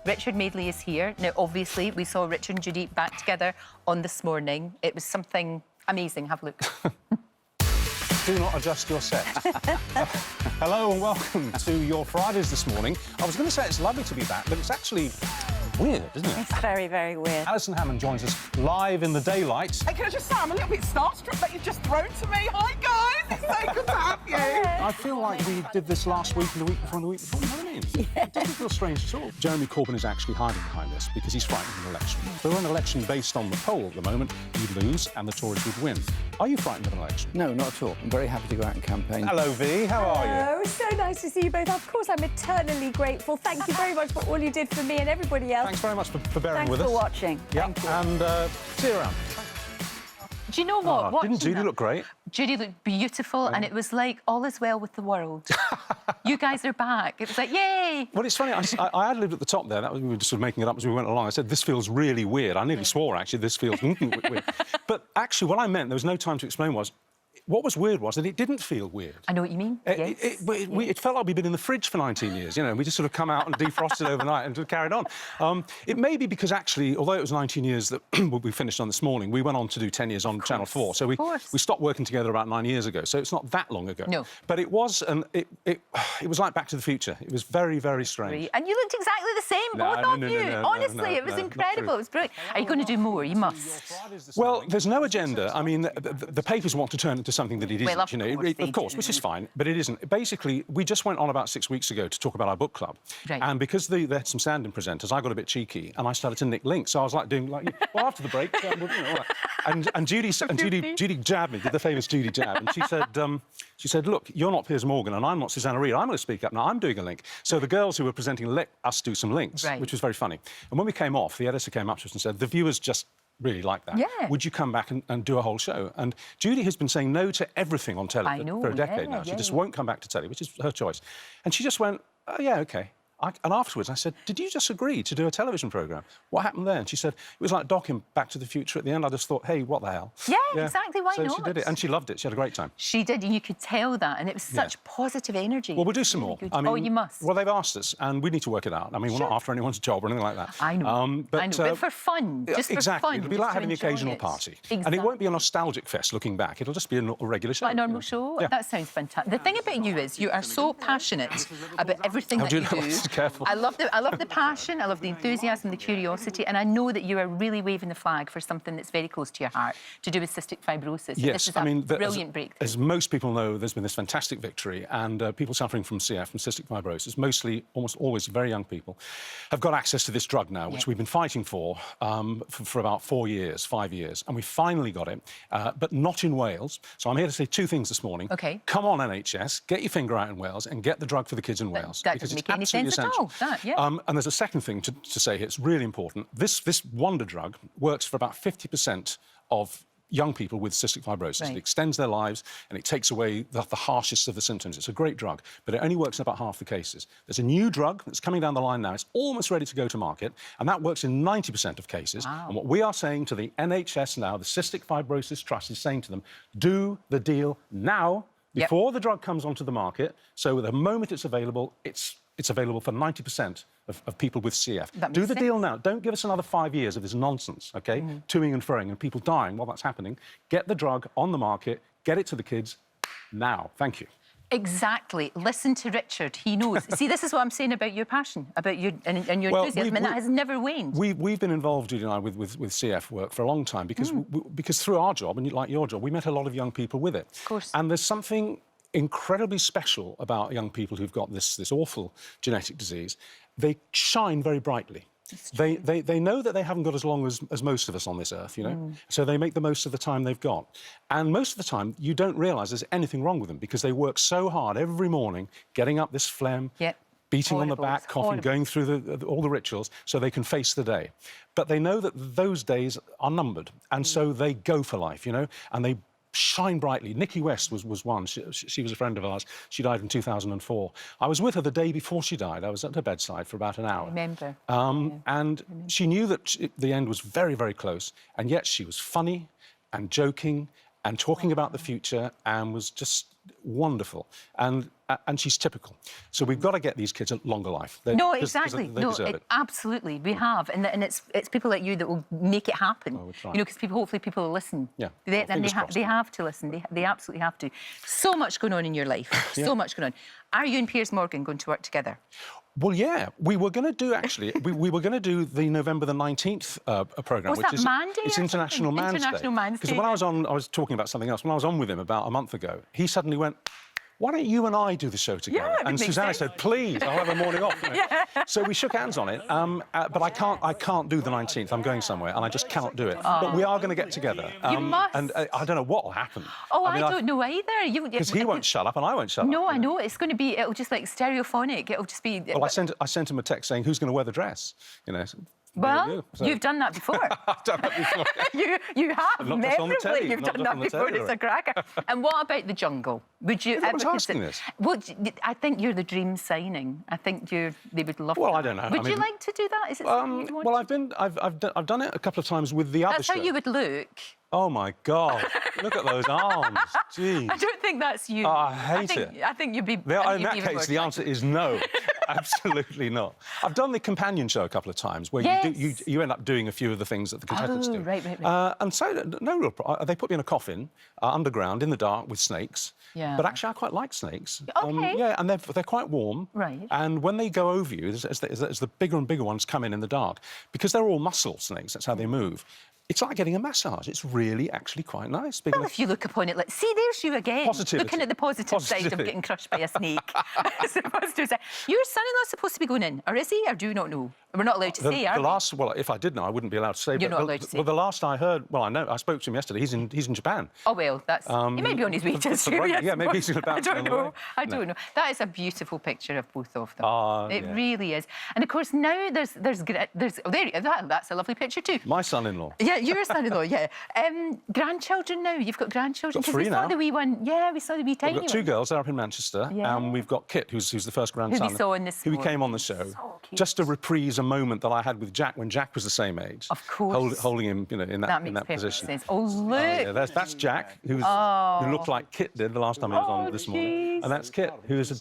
Richard Madeley is here. Now, obviously, we saw Richard and Judy back together on This Morning. It was something amazing. Have a look. Do not adjust your set. Hello and welcome to your Fridays This Morning. I was going to say it's lovely to be back, but it's actually weird, isn't it? It's very, very weird. Alison Hammond joins us live in the daylight. Hey, can I just say, I'm a little bit starstruck that you've just thrown to me. Hi, guys. It's so good to have you. I feel like we did this last week and the week before and the week before. You know what I mean? Yeah. It doesn't feel strange at all. Jeremy Corbyn is actually hiding behind this because he's frightened of an election. If there were an election based on the poll at the moment, you'd lose and the Tories would win. Are you frightened of an election? No, not at all. I'm very happy to go out and campaign. Hello, V. How are you? Oh, so nice to see you both. Of course, I'm eternally grateful. Thank you very much for all you did for me and everybody else. Thanks very much for bearing Thanks with us. for watching. Yeah, Thank you. and see you around. Do you know what? Didn't Judy look great? Judy looked beautiful, and it was like all is well with the world. You guys are back. It was like, yay! Well, it's funny. I ad-libbed at the top there. That was, we were just sort of making it up as we went along. I said, this feels really weird. I nearly swore, actually, this feels weird. But actually, what I meant, there was no time to explain, was what was weird was that it didn't feel weird. I know what you mean. Yes. It felt like we'd been in the fridge for 19 years, you know. We just sort of come out and defrosted overnight and just carried on. It may be because, actually, although it was 19 years that we finished on This Morning, we went on to do 10 years on Channel 4. So we stopped working together about 9 years ago, so it's not that long ago. No. But it was, it was like Back to the Future. It was very, very strange. And you looked exactly the same, both of you. Honestly, it was incredible. It was brilliant. Are you going to do more? You must. Well, there's no agenda. I mean, the papers want to turn it into something that it isn't. Well, of course, which is fine, but it isn't. Basically, we just went on about 6 weeks ago to talk about our book club. Right. And because they had some stand-in presenters, I got a bit cheeky and I started to nick links. So I was like doing, like, well, after the break, you know, all right. And Judy jabbed me, did the famous Judy jab, and she said, look, you're not Piers Morgan and I'm not Susanna Reid. I'm going to speak up now. I'm doing a link. So the girls who were presenting let us do some links, which was very funny. And when we came off, the editor came up to us and said, the viewers just really like that. Yeah. Would you come back and do a whole show? And Judy has been saying no to everything on telly for a decade now. She just won't come back to telly, which is her choice. And she just went, oh, yeah, OK. And afterwards, I said, did you just agree to do a television programme? What happened there? And she said, it was like Doc in Back to the Future at the end. I just thought, hey, what the hell? Yeah, exactly, why not? So she did it, and she loved it. She had a great time. She did, and you could tell that, and it was such positive energy. Well, we'll do some more. I mean, you must. Well, they've asked us, and we need to work it out. I mean, we're not after anyone's job or anything like that. I know, but for fun, just for fun. It'll be like having the occasional party. Exactly. And it won't be a nostalgic fest looking back. It'll just be a regular show. A normal show? Yeah. That sounds fantastic. The thing about you is you are so passionate about everything that you do. Careful. I love the passion, I love the enthusiasm, the curiosity, and I know that you are really waving the flag for something that's very close to your heart, to do with cystic fibrosis. Yes, this is a brilliant breakthrough. As most people know, there's been this fantastic victory, and people suffering from CF, from cystic fibrosis, mostly, almost always very young people, have got access to this drug now, which we've been fighting for about 4 years, 5 years, and we finally got it, but not in Wales. So I'm here to say two things this morning. OK. Come on, NHS, get your finger out in Wales and get the drug for the kids in Wales. That doesn't make any sense at all. And there's a second thing to say here, it's really important. This wonder drug works for about 50% of young people with cystic fibrosis. Right. It extends their lives and it takes away the harshest of the symptoms. It's a great drug, but it only works in about half the cases. There's a new drug that's coming down the line now. It's almost ready to go to market, and that works in 90% of cases. Wow. And what we are saying to the NHS now, the Cystic Fibrosis Trust, is saying to them, do the deal now, before the drug comes onto the market, so the moment it's available, it's available for 90% of people with CF. Do the deal now. Don't give us another 5 years of this nonsense, OK? Toing and froing and people dying while that's happening. Get the drug on the market, get it to the kids now. Thank you. Exactly. Listen to Richard. He knows. See, this is what I'm saying about your passion, about your and your enthusiasm, and that has never waned. We've been involved, Judy and I, with CF work for a long time because through our job, and like your job, we met a lot of young people with it. Of course. And there's something incredibly special about young people who've got this awful genetic disease. They shine very brightly. They know that they haven't got as long as most of us on this earth, you know? So they make the most of the time they've got. And most of the time, you don't realise there's anything wrong with them because they work so hard every morning, getting up this phlegm, beating on the back, coughing, going through all the rituals so they can face the day. But they know that those days are numbered, and so they go for life, you know? And they shine brightly. Nikki West was one. She was a friend of ours. She died in 2004. I was with her the day before she died. I was at her bedside for about an hour. I remember. And she knew that the end was very, very close, and yet she was funny and joking and talking about the future and was just wonderful. And and she's typical. So we've got to get these kids a longer life. No, 'cause exactly. They No, deserve it. absolutely, we have, and it's people like you that will make it happen. we'll try. You know, because hopefully people will listen. Yeah. And Fingers crossed. they have to listen. They absolutely have to. So much going on in your life. So much going on. Are you and Piers Morgan going to work together? Well, yeah, we were going to do, actually, we were going to do the November the 19th programme. Was that Man Day It's or International something? Man's Day. International Man's Because Day. when I was talking about something else, when I was on with him about a month ago, he suddenly went, why don't you and I do the show together? Yeah, it and makes Susanna sense. said, please, I'll have a morning off. You know? So we shook hands on it, but I can't do the 19th. I'm going somewhere, and I just cannot do it. But we are going to get together. You must. And I don't know what will happen. Oh, I don't know either. Because he won't shut up and I won't shut up. No, I know. It's going to be, it'll just like stereophonic. It'll just be... Well, I sent him a text saying, who's going to wear the dress? You know. Well, So- you've done that before. I've done that before. you have, Not just on the memorably. telly, You've not done just that on the before. telly, It's a right. cracker. And what about the jungle? Would you Everyone's ever asking consider... this. Well, I think you're the dream signing. I think they would love Well, that. I don't know. Would I you mean, like to do that? Is it something you want well, to I've done it a couple of times with the other That's how show. you would look. Oh my God! Look at those arms. Jeez. I don't think that's you. Oh, I hate it. I think you'd be... In you'd that be even more case, the answer is no. Absolutely not. I've done the companion show a couple of times where Yes. you end up doing a few of the things that the contestants do. Right. And so, no real they put me in a coffin, underground, in the dark, with snakes. Yeah. But actually, I quite like snakes. Okay. Yeah, and they're quite warm. Right. And when they go over you, as the bigger and bigger ones come in the dark, because they're all muscle snakes, that's how they move. It's like getting a massage. It's really, actually quite nice. Big Well, enough- if you look upon it, like, see, there's you again. Positivity. Looking at the positive side of Positivity. getting crushed by a snake. It's the positive side. Your son-in-law's supposed to be going in, or is he, or do you not know? We're not allowed to say, are we? Well, if I did know, I wouldn't be allowed to say. You're but not allowed to say. Well, the last I heard, well, I know, I spoke to him yesterday. He's in Japan. Oh, well, that's... he might be on his way to Australia. Yeah, maybe he's about I to be don't on the know. way. I don't know. That is a beautiful picture of both of them. It Yeah. really is. And, of course, now there's that's a lovely picture too. My son-in-law. Yeah, your son-in-law, yeah. Grandchildren now. You've got grandchildren. Got 'Cause three we saw now. the wee one. Yeah, we saw the wee tiny We've got two one. girls. They're up in Manchester, Yeah. and we've got Kit, who's the first grandson, saw in this who morning. came on the show, So cute. just to reprise a moment that I had with Jack when Jack was the same age. Of course. holding him, you know, in That that makes perfect position. sense. Oh, look. Yeah, that's Jack, who looked like Kit did the last time he was on this morning, jeez. and that's Kit, who is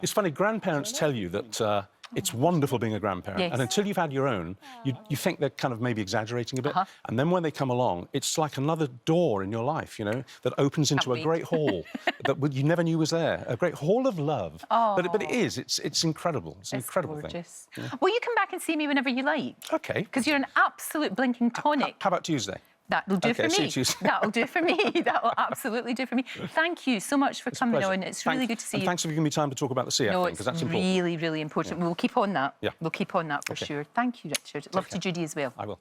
it's funny. Grandparents tell you that. It's wonderful being a grandparent, Yes. and until you've had your own, you think they're kind of maybe exaggerating a bit, and then when they come along, it's like another door in your life, you know, that opens into a wait. great hall that you never knew was there, a great hall of love. But it is, it's incredible. It's an incredible gorgeous. thing. Will you come back and see me whenever you like? Okay. Because you're an absolute blinking tonic. How about Tuesday? That'll do Okay, for see me. you Tuesday. That'll do for me. That'll absolutely do for me. Thank you so much for coming Pleasure. on. It's really good to see and you. thanks for giving me time to talk about the CF No, thing, it's because that's important. really, really important. We'll keep on that. Yeah. We'll keep on that for Okay. sure. Thank you, Richard. Love to care. Judy as well. I will.